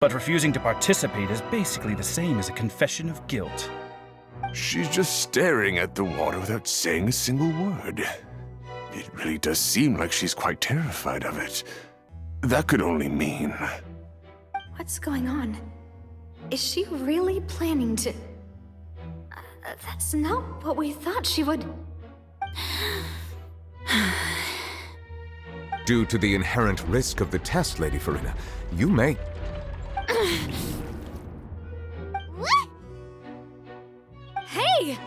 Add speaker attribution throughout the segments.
Speaker 1: But refusing to participate is basically the same as a confession of guilt.
Speaker 2: She's just staring at the water without saying a single word. It really does seem like she's quite terrified of it. That could only mean...
Speaker 3: What's going on? Is she really planning to... that's not what we thought she would...
Speaker 4: Due to the inherent risk of the test, Lady Furina, you may...
Speaker 3: What? Hey!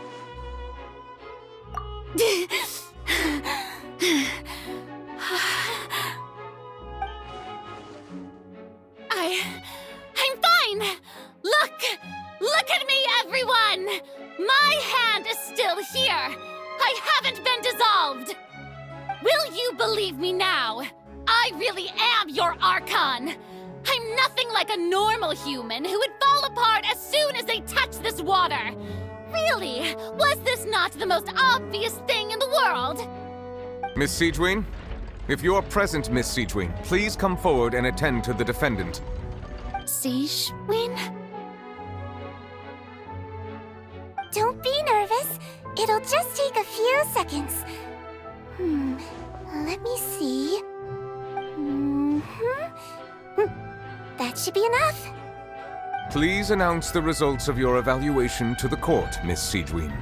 Speaker 3: I'm fine! Look at me, everyone! My hand is still here! I haven't been dissolved! Will you believe me now? I really am your Archon! I'm nothing like a normal human who would fall apart as soon as they touch this water! Really? Was this not the most obvious thing in the world?
Speaker 4: Miss Sigewinne? If you are present, Miss Sigewinne, please come forward and attend to the defendant.
Speaker 3: Sigewinne?
Speaker 5: Don't be nervous. It'll just take a few seconds. Let me see. That should be enough.
Speaker 4: Please announce the results of your evaluation to the court, Miss Sigewinne.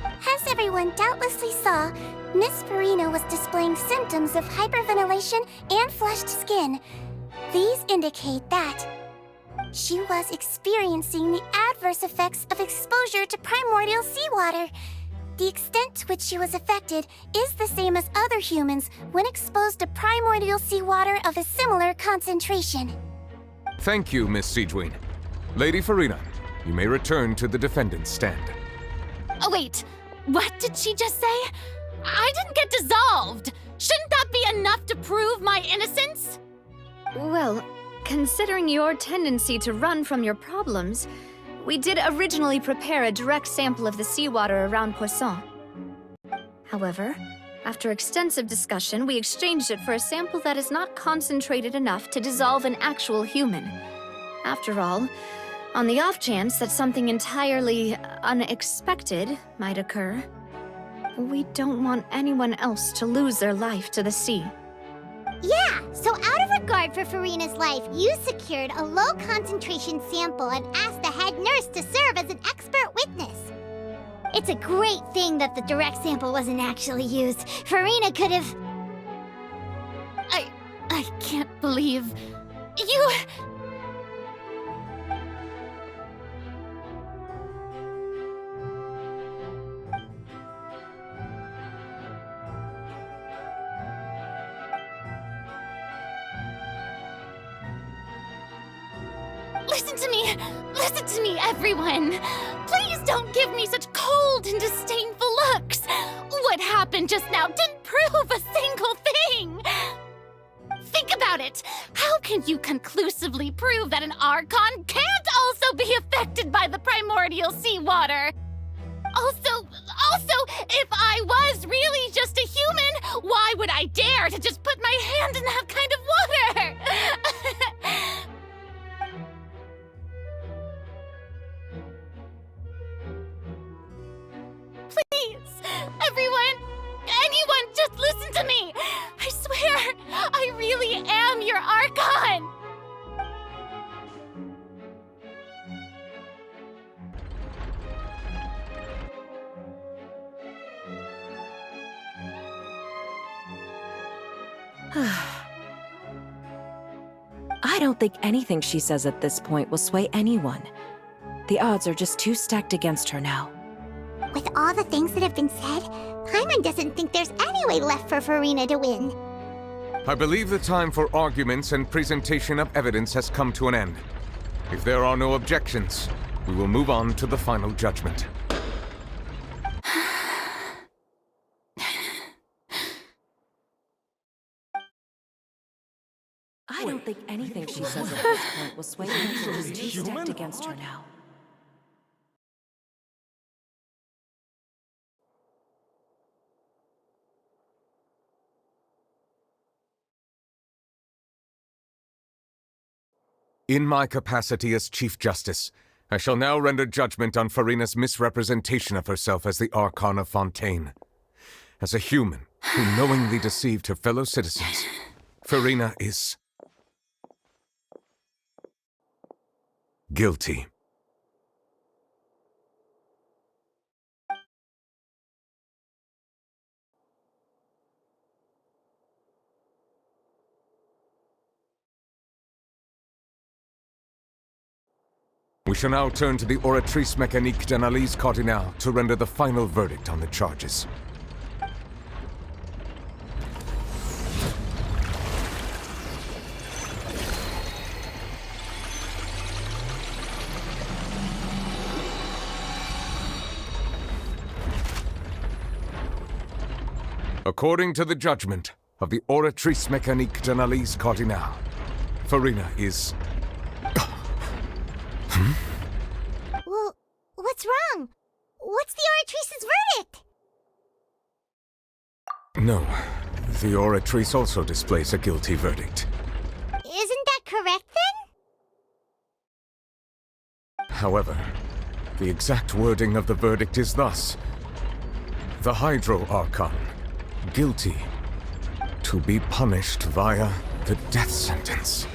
Speaker 5: As everyone doubtlessly saw, Miss Furina was displaying symptoms of hyperventilation and flushed skin. These indicate that she was experiencing the adverse effects of exposure to primordial seawater. The extent to which she was affected is the same as other humans when exposed to primordial seawater of a similar concentration.
Speaker 4: Thank you, Miss Sigewinne. Lady Furina, you may return to the defendant's stand.
Speaker 3: Oh, wait. What did she just say? I didn't get dissolved! Shouldn't that be enough to prove my innocence? Well, considering your tendency to run from your problems, we did originally prepare a direct sample of the seawater around Poisson. However, after extensive discussion, we exchanged it for a sample that is not concentrated enough to dissolve an actual human. After all, on the off chance that something entirely unexpected might occur, we don't want anyone else to lose their life to the sea.
Speaker 6: Yeah, so out of regard for Furina's life, you secured a low-concentration sample and asked the head nurse to serve as an expert witness. It's a great thing that the direct sample wasn't actually used. Furina could have...
Speaker 3: I can't believe... you... Listen to me, everyone! Please don't give me such cold and disdainful looks! What happened just now didn't prove a single thing! Think about it! How can you conclusively prove that an Archon can't also be affected by the primordial seawater? Also, if I was really just a human, why would I dare to just put my hand in that kind of water? Please, anyone, just listen to me! I swear, I really am your Archon!
Speaker 7: I don't think anything she says at this point will sway anyone. The odds are just too stacked against her now.
Speaker 6: With all the things that have been said, Paimon doesn't think there's any way left for Furina to win.
Speaker 4: I believe the time for arguments and presentation of evidence has come to an end. If there are no objections, we will move on to the final judgment.
Speaker 7: I don't think anything she says at this point will sway her. She's too stacked against her now.
Speaker 4: In my capacity as Chief Justice, I shall now render judgment on Furina's misrepresentation of herself as the Archon of Fontaine. As a human who knowingly deceived her fellow citizens, Furina is guilty. We shall now turn to the Oratrice Mécanique d'Analyse Cardinale to render the final verdict on the charges. According to the judgment of the Oratrice Mécanique d'Analyse Cardinale, Furina is...
Speaker 6: Well, what's wrong? What's the Oratrice's verdict?
Speaker 4: No, the Oratrice also displays a guilty verdict.
Speaker 6: Isn't that correct, then?
Speaker 4: However, the exact wording of the verdict is thus. The Hydro Archon, guilty, to be punished via the death sentence.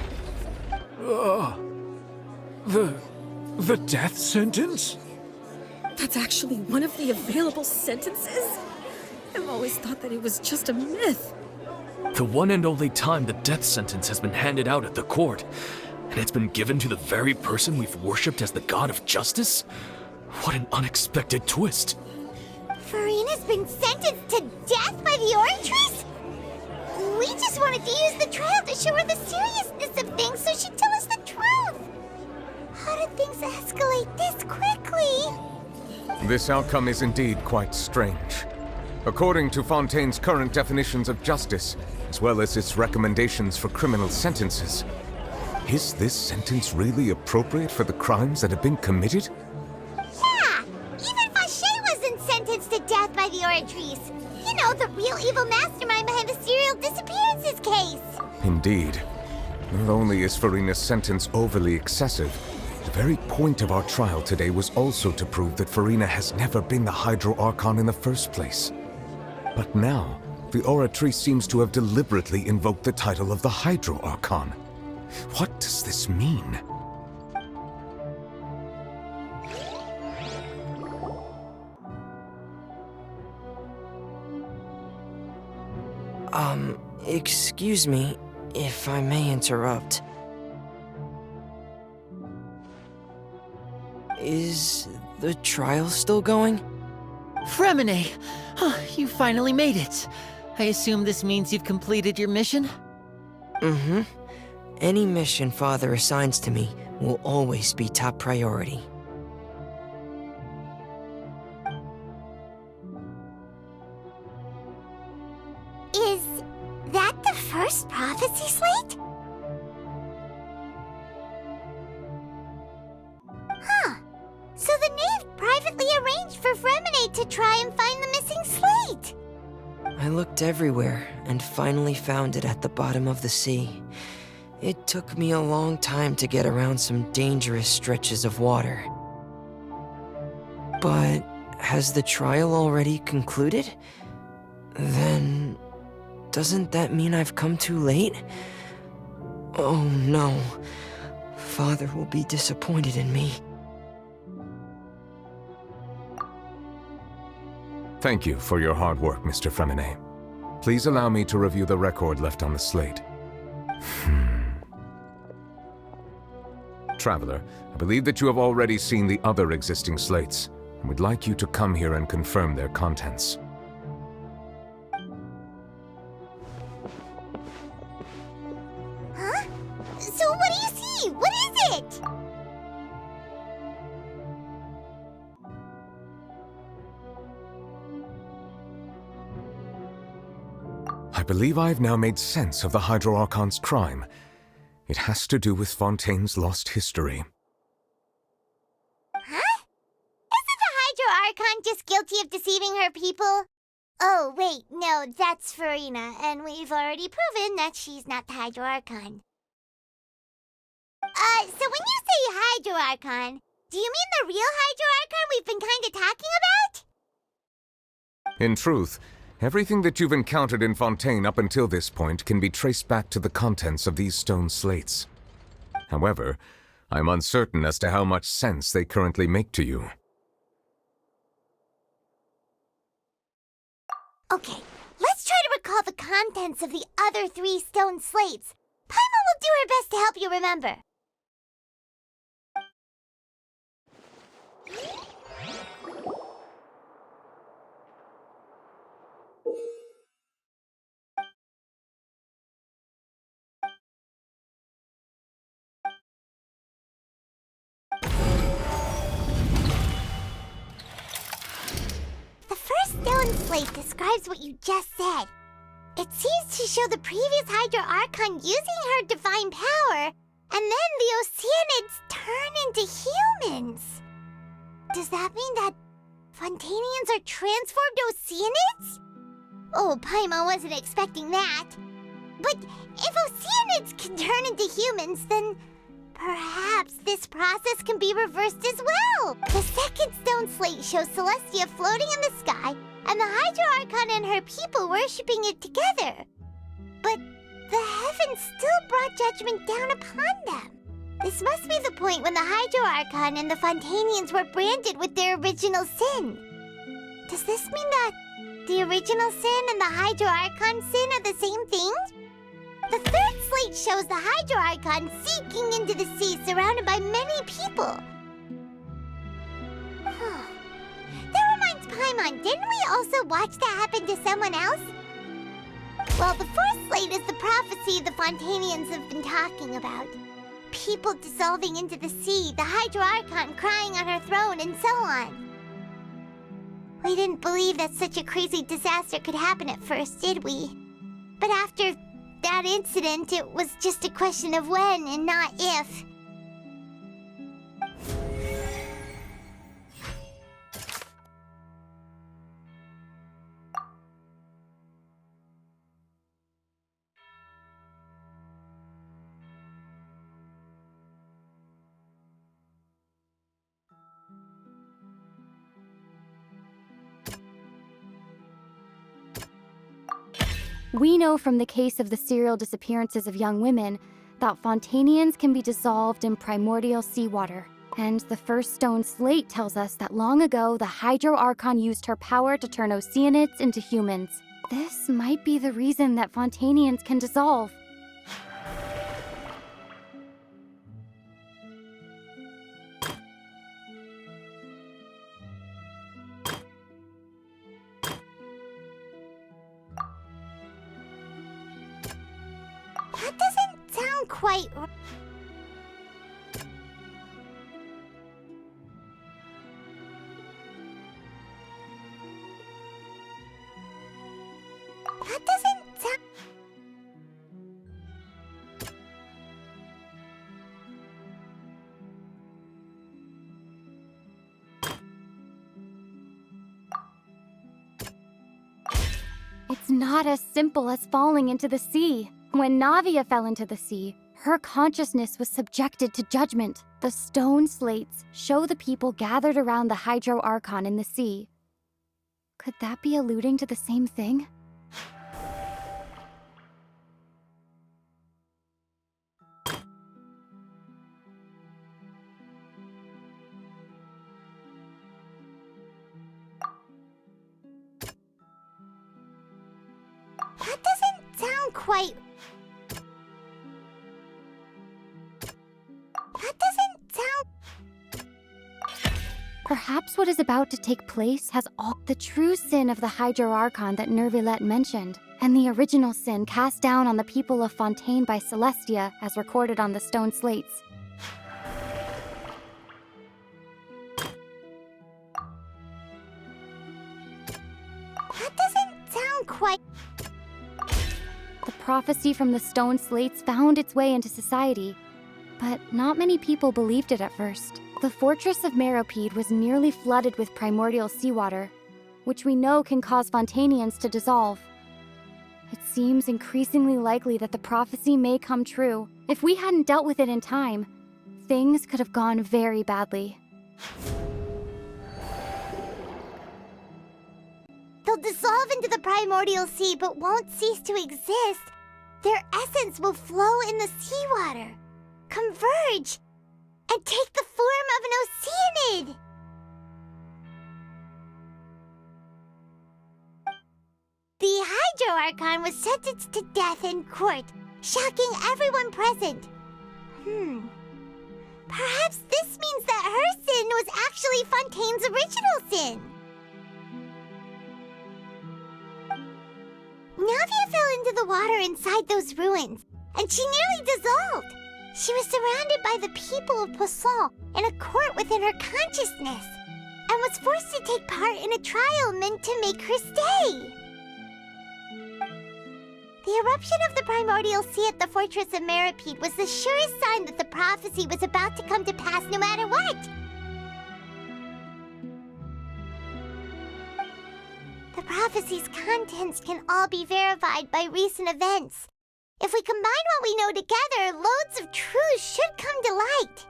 Speaker 1: The death sentence?
Speaker 8: That's actually one of the available sentences? I've always thought that it was just a myth.
Speaker 9: The one and only time the death sentence has been handed out at the court, and it's been given to the very person we've worshipped as the god of justice? What an unexpected twist.
Speaker 6: Furina's been sentenced to death by the Oratrice? We just wanted to use the trial to show her the seriousness of things so she'd tell us the truth. How did things escalate this quickly?
Speaker 4: This outcome is indeed quite strange. According to Fontaine's current definitions of justice, as well as its recommendations for criminal sentences, is this sentence really appropriate for the crimes that have been committed?
Speaker 6: Yeah! Even Fauché wasn't sentenced to death by the Oratrice. You know, the real evil mastermind behind the serial disappearances case.
Speaker 4: Indeed. Not only is Furina's sentence overly excessive, the very point of our trial today was also to prove that Furina has never been the Hydro Archon in the first place. But now, the Oratrice seems to have deliberately invoked the title of the Hydro Archon. What does this mean?
Speaker 10: Excuse me, if I may interrupt. Is the trial still going?
Speaker 11: Freminet! You finally made it. I assume this means you've completed your mission?
Speaker 10: Mm-hmm. Any mission Father assigns to me will always be top priority.
Speaker 6: Is that the first prophecy slate? Huh. So the knave privately arranged for Freminet to try and find the missing slate.
Speaker 10: I looked everywhere and finally found it at the bottom of the sea. It took me a long time to get around some dangerous stretches of water. But has the trial already concluded? Then... doesn't that mean I've come too late? Oh no. Father will be disappointed in me.
Speaker 4: Thank you for your hard work, Mr. Freminet. Please allow me to review the record left on the slate. Traveler, I believe that you have already seen the other existing slates, and would like you to come here and confirm their contents.
Speaker 6: Huh? So what do you see? What is it?
Speaker 4: I believe I've now made sense of the Hydro Archon's crime. It has to do with Fontaine's lost history.
Speaker 6: Huh? Isn't the Hydro Archon just guilty of deceiving her people? Oh, wait, no, that's Furina, and we've already proven that she's not the Hydro Archon. So when you say Hydro Archon, do you mean the real Hydro Archon we've been kinda talking about?
Speaker 4: In truth, everything that you've encountered in Fontaine up until this point can be traced back to the contents of these stone slates. However, I'm uncertain as to how much sense they currently make to you.
Speaker 6: Okay, let's try to recall the contents of the other 3 stone slates. Paimon will do her best to help you remember. The first stone slate describes what you just said. It seems to show the previous Hydro Archon using her divine power, and then the Oceanids turn into humans. Does that mean that Fontanians are transformed Oceanids? Oh, Paimon wasn't expecting that. But if Oceanids can turn into humans, then perhaps this process can be reversed as well. The second stone slate shows Celestia floating in the sky, and the Hydro Archon and her people worshipping it together. But the heavens still brought judgment down upon them. This must be the point when the Hydro Archon and the Fontanians were branded with their original sin. Does this mean that the original sin and the Hydro Archon sin are the same thing? The third slate shows the Hydro Archon sinking into the sea surrounded by many people. That reminds Paimon, didn't we also watch that happen to someone else? Well, the fourth slate is the prophecy the Fontanians have been talking about. People dissolving into the sea, the Hydro Archon crying on her throne, and so on. We didn't believe that such a crazy disaster could happen at first, did we? But after that incident, it was just a question of when and not if.
Speaker 3: We know from the case of the serial disappearances of young women that Fontanians can be dissolved in primordial seawater. And the first stone slate tells us that long ago the Hydro Archon used her power to turn Oceanids into humans. This might be the reason that Fontanians can dissolve.
Speaker 6: That doesn't sound quite... That doesn't sound...
Speaker 3: It's not as simple as falling into the sea. When Navia fell into the sea, her consciousness was subjected to judgment. The stone slates show the people gathered around the Hydro Archon in the sea. Could that be alluding to the same thing?
Speaker 6: That doesn't sound quite... That doesn't sound...
Speaker 3: Perhaps what is about to take place has all the true sin of the Hydro Archon that Neuvillette mentioned, and the original sin cast down on the people of Fontaine by Celestia as recorded on the stone slates.
Speaker 6: That doesn't sound quite...
Speaker 3: The prophecy from the stone slates found its way into society, but not many people believed it at first. The fortress of Meropide was nearly flooded with primordial seawater, which we know can cause Fontanians to dissolve. It seems increasingly likely that the prophecy may come true. If we hadn't dealt with it in time, Things could have gone very badly.
Speaker 6: They'll dissolve into the primordial sea but won't cease to exist. Their essence will flow in the seawater, converge, and take the form of an Oceanid. The Hydro Archon was sentenced to death in court, shocking everyone present. Perhaps this means that her sin was actually Fontaine's original sin. Navia fell into the water inside those ruins, and she nearly dissolved. She was surrounded by the people of Poisson in a court within her consciousness, and was forced to take part in a trial meant to make her stay. The eruption of the primordial sea at the fortress of Meripede was the surest sign that the prophecy was about to come to pass no matter what. The prophecy's contents can all be verified by recent events. If we combine what we know together, loads of truths should come to light.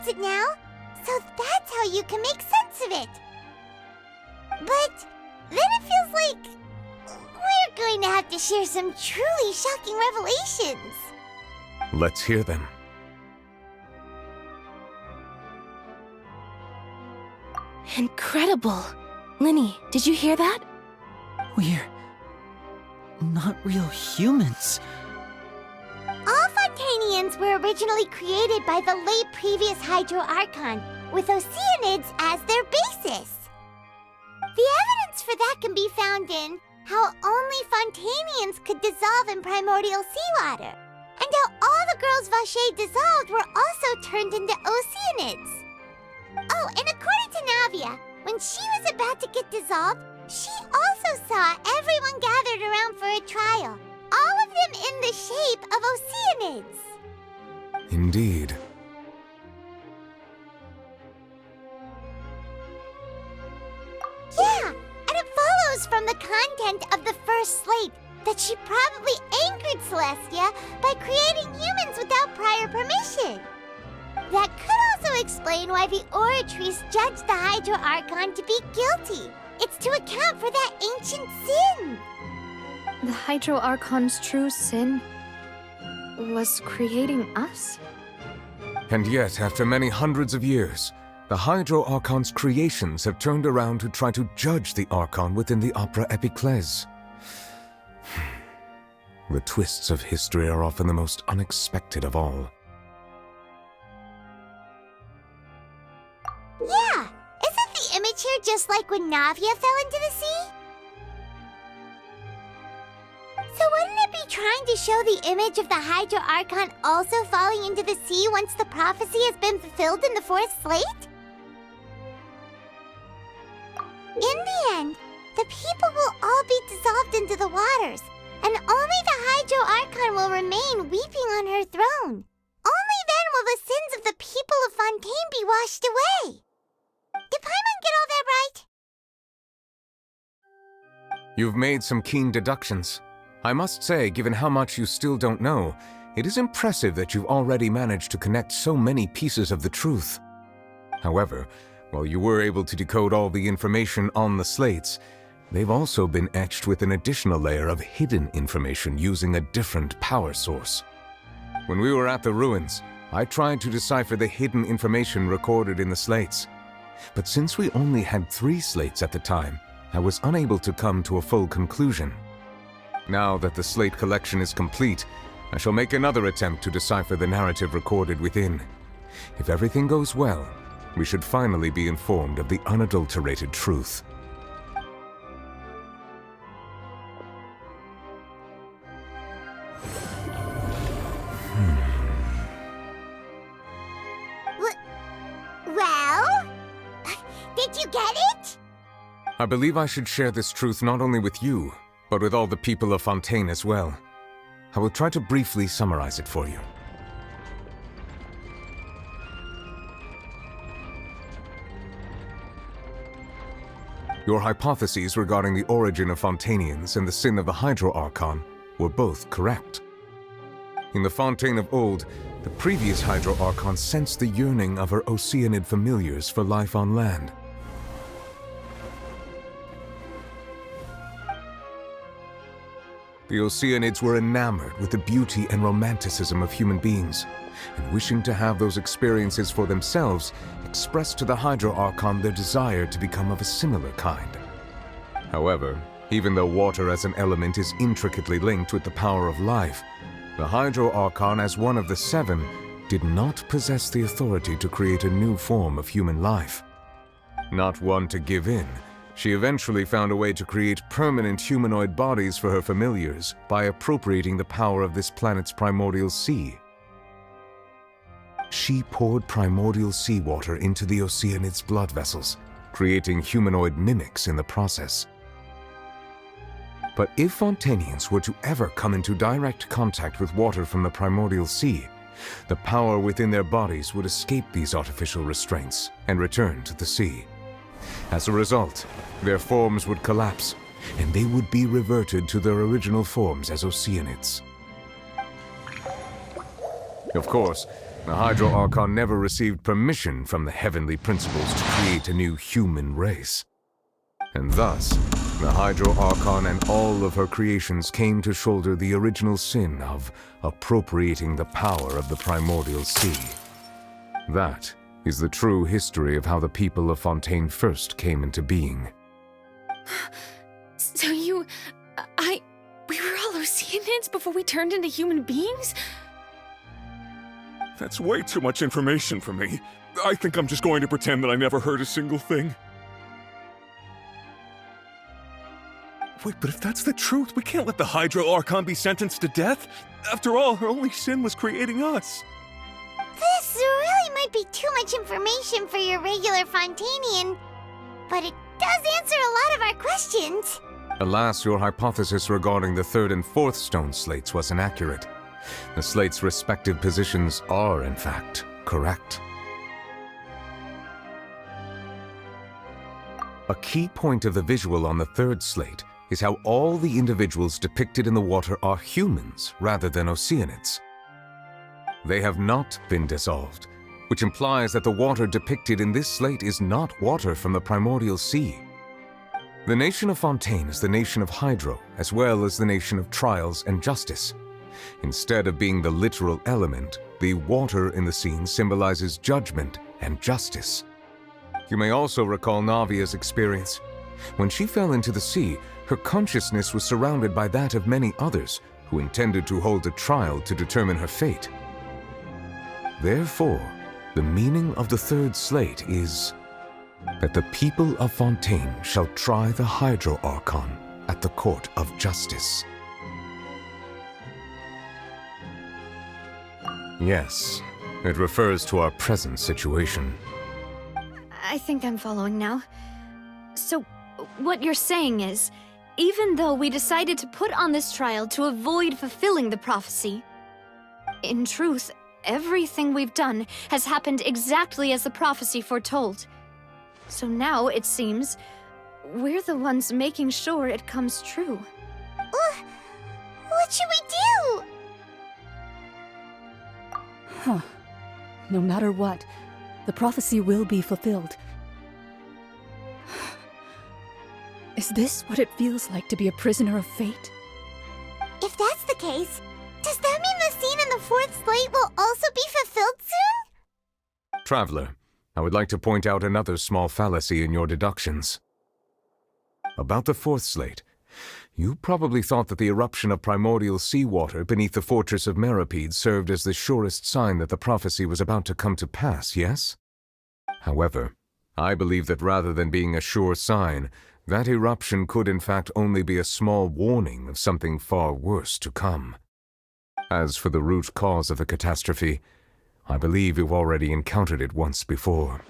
Speaker 6: It now, so that's how you can make sense of it. But then it feels like we're going to have to share some truly shocking revelations.
Speaker 4: Let's hear them.
Speaker 7: Incredible! Linny, did you hear that?
Speaker 11: We're not real humans.
Speaker 6: All Fontanians were originally created by the late previous Hydro Archon, with Oceanids as their basis. The evidence for that can be found in how only Fontanians could dissolve in primordial seawater, and how all the girls Vacher dissolved were also turned into Oceanids. Oh, and according to Navia, when she was about to get dissolved, she also saw everyone gathered around for a trial. All of them in the shape of Oceanids.
Speaker 4: Indeed.
Speaker 6: Yeah, and it follows from the content of the first slate that she probably angered Celestia by creating humans without prior permission. That could also explain why the Oratrice judged the Hydro Archon to be guilty. It's to account for that ancient sin.
Speaker 3: The Hydro Archon's true sin was creating us?
Speaker 4: And yet, after many hundreds of years, the Hydro Archon's creations have turned around to try to judge the Archon within the Opera Epiclese. The twists of history are often the most unexpected of all.
Speaker 6: Yeah, isn't the image here just like when Navia fell into the sea? So wouldn't it be trying to show the image of the Hydro Archon also falling into the sea once the prophecy has been fulfilled in the fourth slate? In the end, the people will all be dissolved into the waters, and only the Hydro Archon will remain weeping on her throne. Only then will the sins of the people of Fontaine be washed away. Did Paimon get all that right?
Speaker 4: You've made some keen deductions. I must say, given how much you still don't know, it is impressive that you've already managed to connect so many pieces of the truth. However, while you were able to decode all the information on the slates, they've also been etched with an additional layer of hidden information using a different power source. When we were at the ruins, I tried to decipher the hidden information recorded in the slates. But since we only had 3 slates at the time, I was unable to come to a full conclusion. Now that the slate collection is complete, I shall make another attempt to decipher the narrative recorded within. If everything goes well, we should finally be informed of the unadulterated truth.
Speaker 6: Well? Did you get it?
Speaker 4: I believe I should share this truth not only with you, but with all the people of Fontaine as well. I will try to briefly summarize it for you. Your hypotheses regarding the origin of Fontainians and the sin of the Hydro Archon were both correct. In the Fontaine of old, the previous Hydro Archon sensed the yearning of her Oceanid familiars for life on land. The Oceanids were enamored with the beauty and romanticism of human beings, and wishing to have those experiences for themselves, expressed to the Hydro Archon their desire to become of a similar kind. However, even though water as an element is intricately linked with the power of life, the Hydro Archon, as one of the seven, did not possess the authority to create a new form of human life. Not one to give in, she eventually found a way to create permanent humanoid bodies for her familiars by appropriating the power of this planet's primordial sea. She poured primordial seawater into the Oceanids' blood vessels, creating humanoid mimics in the process. But if Fontainians were to ever come into direct contact with water from the primordial sea, the power within their bodies would escape these artificial restraints and return to the sea. As a result, their forms would collapse, and they would be reverted to their original forms as Oceanids. Of course, the Hydro Archon never received permission from the heavenly principles to create a new human race. And thus, the Hydro Archon and all of her creations came to shoulder the original sin of appropriating the power of the primordial sea. That is the true history of how the people of Fontaine first came into being.
Speaker 8: So we were all Oceanids before we turned into human beings?
Speaker 2: That's way too much information for me. I think I'm just going to pretend that I never heard a single thing. Wait, but if that's the truth, we can't let the Hydro Archon be sentenced to death. After all, her only sin was creating us.
Speaker 6: This really might be too much information for your regular Fontainian, but it does answer a lot of our questions.
Speaker 4: Alas, your hypothesis regarding the third and fourth stone slates was inaccurate. The slates' respective positions are, in fact, correct. A key point of the visual on the third slate is how all the individuals depicted in the water are humans rather than Oceanids. They have not been dissolved, which implies that the water depicted in this slate is not water from the primordial sea. The nation of Fontaine is the nation of Hydro, as well as the nation of trials and justice. Instead of being the literal element, the water in the scene symbolizes judgment and justice. You may also recall Navia's experience. When she fell into the sea, her consciousness was surrounded by that of many others who intended to hold a trial to determine her fate. Therefore, the meaning of the third slate is that the people of Fontaine shall try the Hydro Archon at the court of justice. Yes, it refers to our present situation.
Speaker 3: I think I'm following now. So, what you're saying is, even though we decided to put on this trial to avoid fulfilling the prophecy, in truth, everything we've done has happened exactly as the prophecy foretold. So now, it seems, we're the ones making sure it comes true.
Speaker 6: What should we do?
Speaker 12: Huh. No matter what, the prophecy will be fulfilled. Is this what it feels like to be a prisoner of fate?
Speaker 6: If that's the case, does that mean the scene in the fourth slate will also be fulfilled soon?
Speaker 4: Traveler, I would like to point out another small fallacy in your deductions. About the fourth slate, you probably thought that the eruption of primordial seawater beneath the fortress of Meripede served as the surest sign that the prophecy was about to come to pass, yes? However, I believe that rather than being a sure sign, that eruption could in fact only be a small warning of something far worse to come. As for the root cause of the catastrophe, I believe you've already encountered it once before.